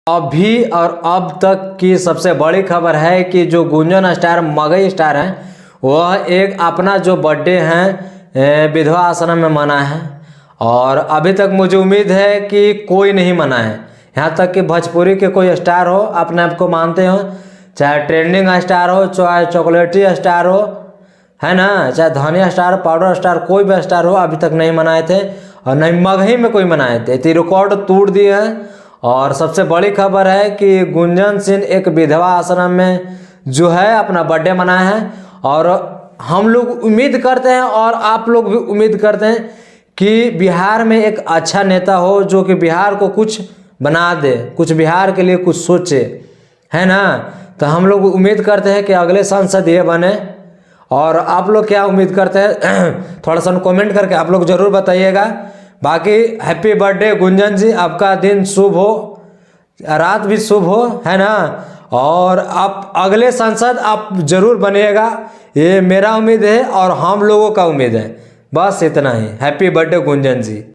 अभी और अब तक की सबसे बड़ी खबर है कि जो गुंजन स्टार मगही स्टार हैं वह एक अपना जो बर्थडे है विधवा आश्रम में मना है। और अभी तक मुझे उम्मीद है कि कोई नहीं मना है, यहाँ तक कि भोजपुरी के कोई स्टार हो, अपने आप को मानते हो, चाहे ट्रेंडिंग स्टार हो, चाहे चॉकलेटी स्टार हो, है ना, चाहे धनिया स्टार, पाउडर स्टार, कोई भी स्टार हो, अभी तक नहीं मनाए थे और नहीं मगही में कोई मनाए थे। तो रिकॉर्ड तोड़ दिए हैं। और सबसे बड़ी खबर है कि गुंजन सिंह एक विधवा आश्रम में जो है अपना बर्थडे मनाया है। और हम लोग उम्मीद करते हैं और आप लोग भी उम्मीद करते हैं कि बिहार में एक अच्छा नेता हो जो कि बिहार को कुछ बना दे, कुछ बिहार के लिए कुछ सोचे, है ना। तो हम लोग उम्मीद करते हैं कि अगले सांसद ये बने। और आप लोग क्या उम्मीद करते हैं थोड़ा सा कमेंट करके आप लोग ज़रूर बताइएगा। बाकी हैप्पी बर्थडे गुंजन जी, आपका दिन शुभ हो, रात भी शुभ हो, है ना। और आप अगले सांसद आप जरूर बनिएगा, ये मेरा उम्मीद है और हम लोगों का उम्मीद है। बस इतना ही। हैप्पी बर्थडे गुंजन जी।